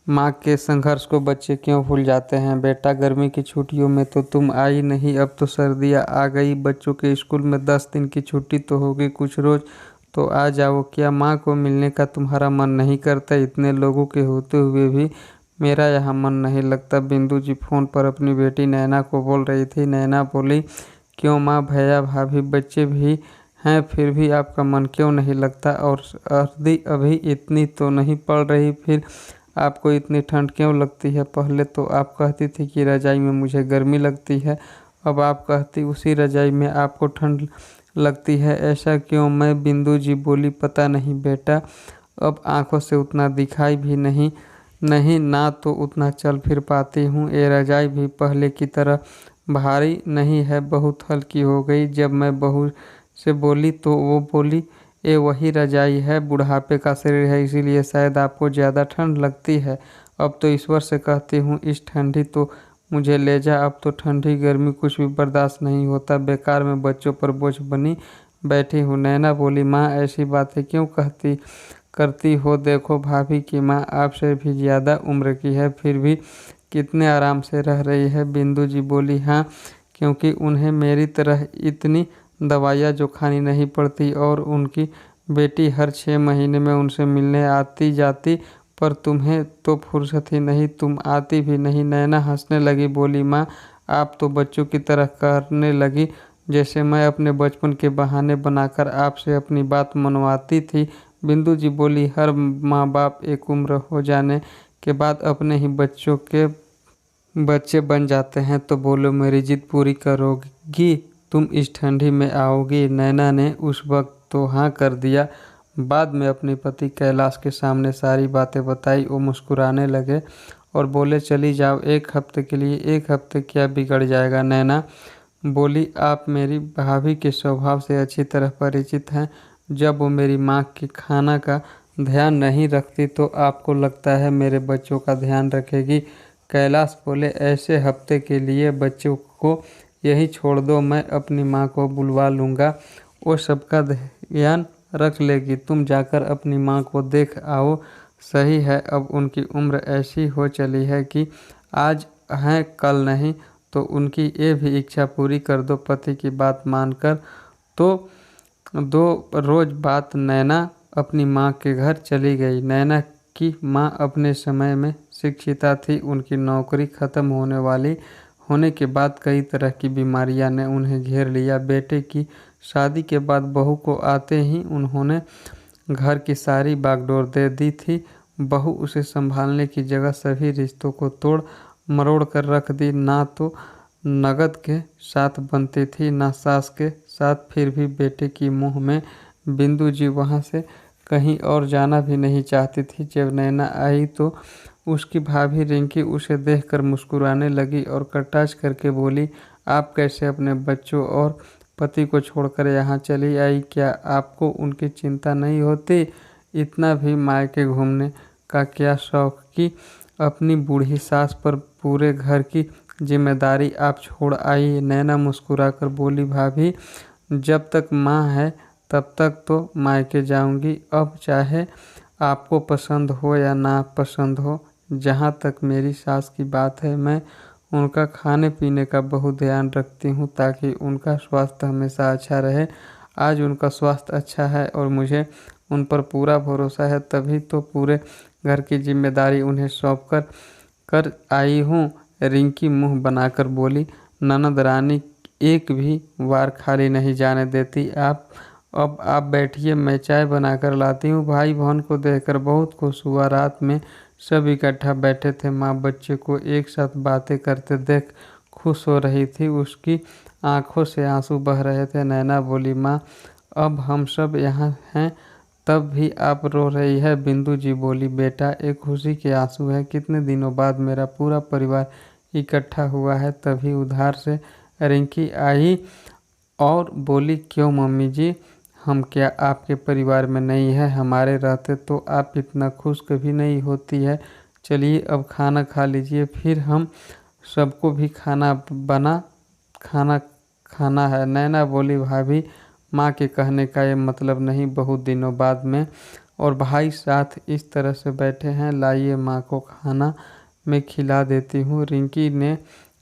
माँ के संघर्ष को बच्चे क्यों भूल जाते हैं। बेटा गर्मी की छुट्टियों में तो तुम आई नहीं, अब तो सर्दियाँ आ गई, बच्चों के स्कूल में 10 दिन की छुट्टी तो होगी, कुछ रोज तो आ जाओ। क्या माँ को मिलने का तुम्हारा मन नहीं करता। इतने लोगों के होते हुए भी मेरा यहाँ मन नहीं लगता। बिंदु जी फोन पर अपनी बेटी नैना को बोल रही थी। नैना बोली, क्यों माँ, भैया भाभी बच्चे भी हैं, फिर भी आपका मन क्यों नहीं लगता। और सर्दी अभी इतनी तो नहीं पड़ रही, फिर आपको इतनी ठंड क्यों लगती है। पहले तो आप कहती थी कि रजाई में मुझे गर्मी लगती है, अब आप कहती उसी रजाई में आपको ठंड लगती है, ऐसा क्यों। मैं बिंदु जी बोली, पता नहीं बेटा, अब आंखों से उतना दिखाई भी नहीं नहीं ना तो उतना चल फिर पाती हूँ। ये रजाई भी पहले की तरह भारी नहीं है, बहुत हल्की हो गई। जब मैं बहू से बोली तो वो बोली, ये वही रजाई है, बुढ़ापे का शरीर है, इसीलिए शायद आपको ज़्यादा ठंड लगती है। अब तो ईश्वर से कहती हूँ इस ठंडी तो मुझे ले जा, अब तो ठंडी गर्मी कुछ भी बर्दाश्त नहीं होता। बेकार में बच्चों पर बोझ बनी बैठी हूँ। नैना बोली, माँ ऐसी बातें क्यों करती हो। देखो भाभी की माँ आपसे भी ज़्यादा उम्र की है, फिर भी कितने आराम से रह रही है। बिंदु जी बोली, हाँ, क्योंकि उन्हें मेरी तरह इतनी दवाइयाँ जो खानी नहीं पड़ती, और उनकी बेटी हर 6 महीने में उनसे मिलने आती जाती, पर तुम्हें तो फुर्सत ही नहीं, तुम आती भी नहीं। नैना हंसने लगी, बोली, माँ आप तो बच्चों की तरह करने लगी, जैसे मैं अपने बचपन के बहाने बनाकर आपसे अपनी बात मनवाती थी। बिंदु जी बोली, हर माँ बाप एक उम्र हो जाने के बाद अपने ही बच्चों के बच्चे बन जाते हैं। तो बोलो, मेरी जिद पूरी करोगी, तुम इस ठंडी में आओगी। नैना ने उस वक्त तो हाँ कर दिया। बाद में अपने पति कैलाश के सामने सारी बातें बताई। वो मुस्कुराने लगे और बोले, चली जाओ 1 हफ्ते के लिए। 1 हफ्ते क्या बिगड़ जाएगा। नैना बोली, आप मेरी भाभी के स्वभाव से अच्छी तरह परिचित हैं। जब वो मेरी माँ के खाना का ध्यान नहीं रखती तो आपको लगता है मेरे बच्चों का ध्यान रखेगी। कैलाश बोले, ऐसे हफ्ते के लिए बच्चों को यही छोड़ दो, मैं अपनी माँ को बुलवा लूँगा, वो सबका ध्यान रख लेगी। तुम जाकर अपनी माँ को देख आओ। सही है, अब उनकी उम्र ऐसी हो चली है कि आज हैं कल नहीं, तो उनकी ये भी इच्छा पूरी कर दो। पति की बात मानकर तो 2 रोज बाद नैना अपनी माँ के घर चली गई। नैना की माँ अपने समय में शिक्षिता थी। उनकी नौकरी खत्म होने के बाद कई तरह की बीमारियां ने उन्हें घेर लिया। बेटे की शादी के बाद बहू को आते ही उन्होंने घर की सारी बागडोर दे दी थी। बहू उसे संभालने की जगह सभी रिश्तों को तोड़ मरोड़ कर रख दी। ना तो नगद के साथ बनती थी, ना सास के साथ। फिर भी बेटे की मुँह में बिंदु जी वहाँ से कहीं और जाना भी नहीं चाहती थी। जब नैना आई तो उसकी भाभी रिंकी उसे देखकर मुस्कुराने लगी और कटाक्ष करके बोली, आप कैसे अपने बच्चों और पति को छोड़कर यहाँ चली आई। क्या आपको उनकी चिंता नहीं होती। इतना भी मायके घूमने का क्या शौक कि अपनी बूढ़ी सास पर पूरे घर की जिम्मेदारी आप छोड़ आई। नैना मुस्कुराकर बोली, भाभी जब तक माँ है तब तक तो मायके जाऊंगी, अब चाहे आपको पसंद हो या ना पसंद हो। जहाँ तक मेरी सास की बात है, मैं उनका खाने पीने का बहुत ध्यान रखती हूँ ताकि उनका स्वास्थ्य हमेशा अच्छा रहे। आज उनका स्वास्थ्य अच्छा है और मुझे उन पर पूरा भरोसा है, तभी तो पूरे घर की जिम्मेदारी उन्हें सौंप कर आई हूँ। रिंकी मुंह बनाकर बोली, ननद रानी एक भी बार खाली नहीं जाने देती। अब आप बैठिए, मैं चाय बनाकर लाती हूँ। भाई बहन को देखकर बहुत खुश हुआ। रात में सब इकट्ठा बैठे थे। माँ बच्चे को एक साथ बातें करते देख खुश हो रही थी। उसकी आंखों से आंसू बह रहे थे। नैना बोली, माँ अब हम सब यहाँ हैं तब भी आप रो रही है। बिंदु जी बोली, बेटा ये खुशी के आंसू है, कितने दिनों बाद मेरा पूरा परिवार इकट्ठा हुआ है। तभी उधार से रिंकी आई और बोली, क्यों मम्मी जी, हम क्या आपके परिवार में नहीं है। हमारे रहते तो आप इतना खुश कभी नहीं होती है। चलिए अब खाना खा लीजिए, फिर हम सबको भी खाना खाना है। नैना बोली, भाभी माँ के कहने का ये मतलब नहीं, बहुत दिनों बाद मैं और भाई साथ इस तरह से बैठे हैं। लाइए माँ को खाना मैं खिला देती हूँ। रिंकी ने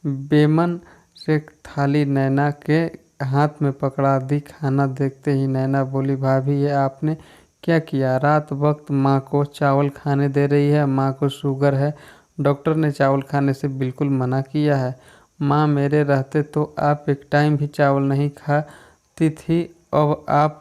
बेमन से थाली नैना के हाथ में पकड़ा दी। खाना देखते ही नैना बोली, भाभी ये आपने क्या किया? रात वक्त माँ को चावल खाने दे रही है। माँ को शुगर है, डॉक्टर ने चावल खाने से बिल्कुल मना किया है। माँ मेरे रहते तो आप एक टाइम भी चावल नहीं खाती थी, अब आप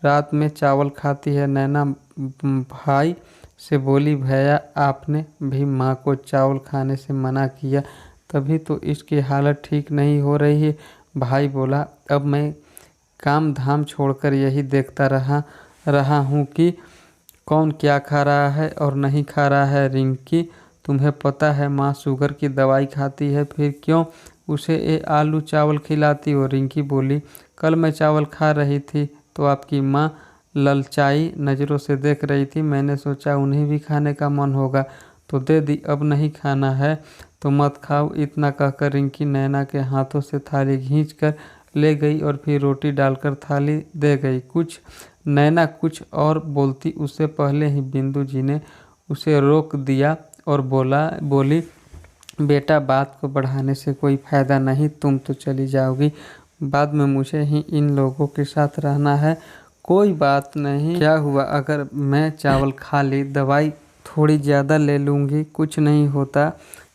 रात में चावल खाती है। नैना भाई से बोली, भैया आपने भी माँ को चावल खाने से मना किया, तभी तो इसकी हालत ठीक नहीं हो रही है। भाई बोला, अब मैं काम धाम छोड़कर यही देखता रहा हूँ कि कौन क्या खा रहा है और नहीं खा रहा है। रिंकी तुम्हें पता है माँ शुगर की दवाई खाती है, फिर क्यों उसे ये आलू चावल खिलाती हो? रिंकी बोली, कल मैं चावल खा रही थी तो आपकी माँ ललचाई नज़रों से देख रही थी। मैंने सोचा उन्हें भी खाने का मन होगा तो दे दी, अब नहीं खाना है तो मत खाओ। इतना कहकर रिंकी नैना के हाथों से थाली खींचकर ले गई और फिर रोटी डालकर थाली दे गई। नैना कुछ और बोलती उससे पहले ही बिंदु जी ने उसे रोक दिया और बोली, बेटा बात को बढ़ाने से कोई फ़ायदा नहीं, तुम तो चली जाओगी, बाद में मुझे ही इन लोगों के साथ रहना है। कोई बात नहीं, क्या हुआ अगर मैं चावल खा ली, दवाई थोड़ी ज़्यादा ले लूँगी, कुछ नहीं होता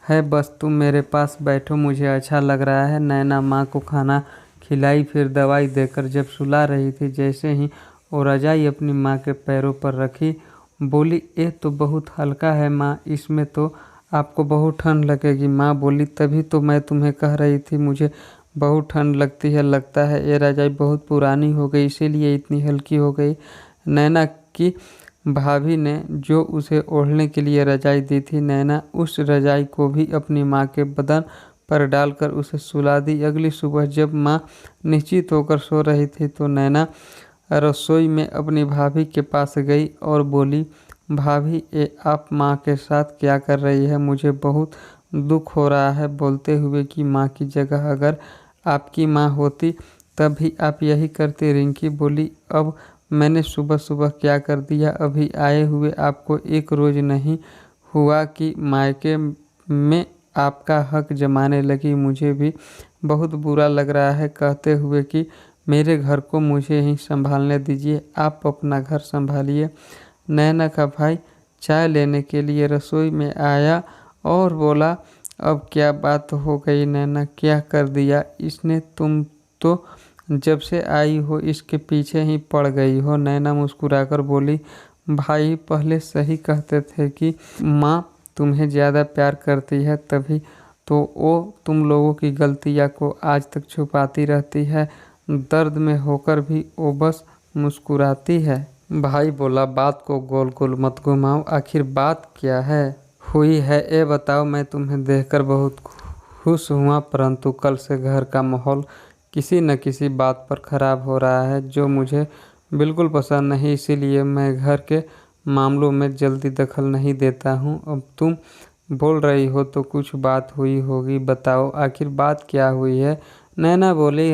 है, बस तुम मेरे पास बैठो, मुझे अच्छा लग रहा है। नैना माँ को खाना खिलाई, फिर दवाई देकर जब सुला रही थी, जैसे ही वो रजाई अपनी माँ के पैरों पर रखी, बोली, ये तो बहुत हल्का है माँ, इसमें तो आपको बहुत ठंड लगेगी। माँ बोली, तभी तो मैं तुम्हें कह रही थी मुझे बहुत ठंड लगती है, लगता है ये रजाई बहुत पुरानी हो गई इसीलिए इतनी हल्की हो गई। नैना की भाभी ने जो उसे ओढ़ने के लिए रजाई दी थी, नैना उस रजाई को भी अपनी माँ के बदन पर डालकर उसे सुला दी। अगली सुबह जब माँ निश्चित होकर सो रही थी तो नैना रसोई में अपनी भाभी के पास गई और बोली, भाभी ये आप माँ के साथ क्या कर रही है? मुझे बहुत दुख हो रहा है। बोलते हुए कि माँ की जगह अगर आपकी माँ होती तब भी आप यही करती। रिंकी बोली, अब मैंने सुबह सुबह क्या कर दिया? अभी आए हुए आपको एक रोज़ नहीं हुआ कि मायके में आपका हक जमाने लगी, मुझे भी बहुत बुरा लग रहा है। कहते हुए कि मेरे घर को मुझे ही संभालने दीजिए, आप अपना घर संभालिए। नैना का भाई चाय लेने के लिए रसोई में आया और बोला, अब क्या बात हो गई नैना, क्या कर दिया इसने? तुम तो जब से आई हो इसके पीछे ही पड़ गई हो। नैना मुस्कुराकर बोली, भाई पहले सही कहते थे कि माँ तुम्हें ज़्यादा प्यार करती है, तभी तो वो तुम लोगों की गलतियाँ को आज तक छुपाती रहती है। दर्द में होकर भी वो बस मुस्कुराती है। भाई बोला, बात को गोल गोल मत घुमाओ, आखिर बात क्या है हुई है ये बताओ। मैं तुम्हें देखकर बहुत खुश हुआ, परंतु कल से घर का माहौल किसी न किसी बात पर ख़राब हो रहा है जो मुझे बिल्कुल पसंद नहीं, इसीलिए मैं घर के मामलों में जल्दी दखल नहीं देता हूँ। अब तुम बोल रही हो तो कुछ बात हुई होगी, बताओ आखिर बात क्या हुई है? नैना बोली,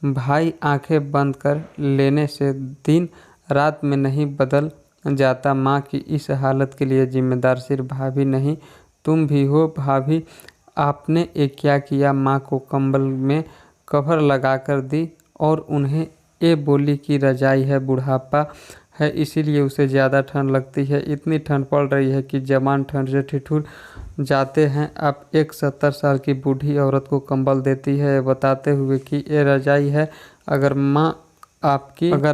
भाई आंखें बंद कर लेने से दिन रात में नहीं बदल जाता। माँ की इस हालत के लिए जिम्मेदार सिर्फ भाभी नहीं तुम भी हो। भाभी आपने ये क्या किया? माँ को कंबल में कवर लगा कर दी और उन्हें ये बोली कि रजाई है, बुढ़ापा है इसीलिए उसे ज़्यादा ठंड लगती है। इतनी ठंड पड़ रही है कि जवान ठंड से ठिठुर जाते हैं। आप एक 70 साल की बूढ़ी औरत को कंबल देती है, बताते हुए कि ये रजाई है। अगर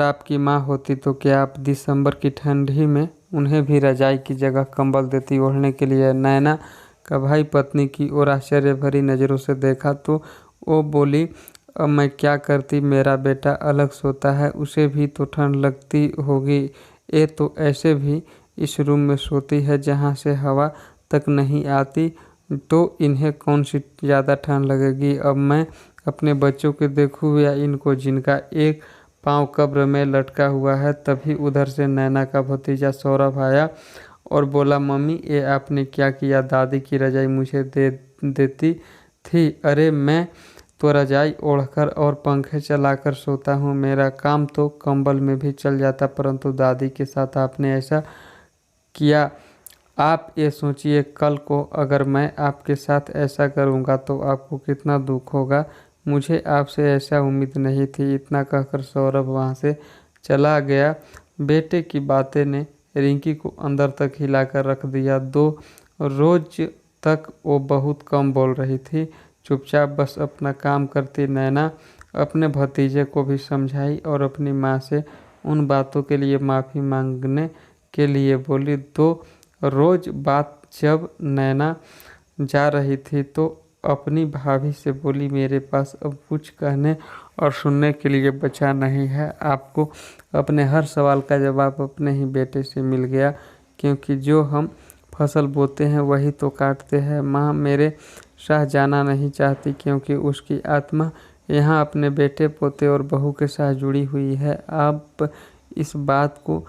आपकी माँ होती तो क्या आप दिसंबर की ठंडी में उन्हें भी रजाई की जगह कंबल देती ओढ़ने के लिए? नैना का भाई पत्नी की ओर आश्चर्य भरी नज़रों से देखा तो वो बोली, अब मैं क्या करती, मेरा बेटा अलग सोता है, उसे भी तो ठंड लगती होगी। ये तो ऐसे भी इस रूम में सोती है जहाँ से हवा तक नहीं आती, तो इन्हें कौन सी ज़्यादा ठंड लगेगी? अब मैं अपने बच्चों को देखूँ या इनको, जिनका एक पाँव कब्र में लटका हुआ है? तभी उधर से नैना का भतीजा सौरभ आया और बोला, मम्मी ये आपने क्या किया? दादी की रजाई मुझे दे देती थी। अरे मैं तो रजाई ओढ़कर और पंखे चलाकर सोता हूँ। मेरा काम तो कंबल में भी चल जाता, परंतु दादी के साथ आपने ऐसा किया। आप ये सोचिए, कल को अगर मैं आपके साथ ऐसा करूँगा तो आपको कितना दुख होगा। मुझे आपसे ऐसा उम्मीद नहीं थी। इतना कहकर सौरभ वहाँ से चला गया। बेटे की बातें ने रिंकी को अंदर तक हिलाकर रख दिया। 2 रोज तक वो बहुत कम बोल रही थी, चुपचाप बस अपना काम करती। नैना अपने भतीजे को भी समझाई और अपनी माँ से उन बातों के लिए माफ़ी मांगने के लिए बोली। 2 रोज बाद जब नैना जा रही थी तो अपनी भाभी से बोली, मेरे पास अब कुछ कहने और सुनने के लिए बचा नहीं है। आपको अपने हर सवाल का जवाब अपने ही बेटे से मिल गया, क्योंकि जो हम फसल बोते हैं वही तो काटते हैं। माँ मेरे साथ जाना नहीं चाहती, क्योंकि उसकी आत्मा यहाँ अपने बेटे पोते और बहू के साथ जुड़ी हुई है। आप इस बात को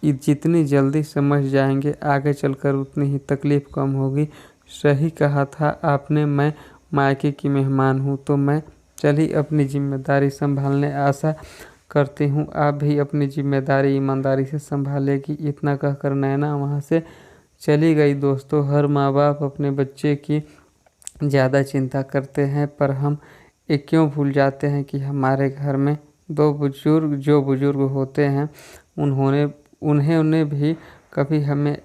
जितनी जल्दी समझ जाएंगे, आगे चलकर उतनी ही तकलीफ़ कम होगी। सही कहा था आपने, मैं मायके की मेहमान हूँ, तो मैं चली अपनी जिम्मेदारी संभालने। आशा करती हूँ आप भी अपनी जिम्मेदारी ईमानदारी से संभालेगी। इतना कहकर नैना वहाँ से चली गई। दोस्तों, हर माँ बाप अपने बच्चे की ज़्यादा चिंता करते हैं, पर हम ये क्यों भूल जाते हैं कि हमारे घर में 2 बुजुर्ग होते हैं, उन्हें भी कभी हमें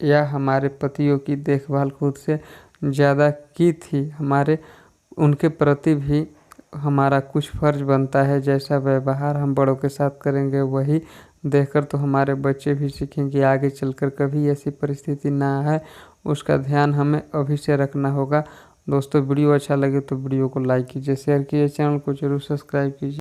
या हमारे पतियों की देखभाल खुद से ज़्यादा की थी। हमारे उनके प्रति भी हमारा कुछ फ़र्ज बनता है। जैसा व्यवहार हम बड़ों के साथ करेंगे, वही देखकर तो हमारे बच्चे भी सीखेंगे। आगे चलकर कभी ऐसी परिस्थिति ना आए, उसका ध्यान हमें अभी से रखना होगा। दोस्तों, वीडियो अच्छा लगे तो वीडियो को लाइक कीजिए, शेयर कीजिए, चैनल को जरूर सब्सक्राइब कीजिए।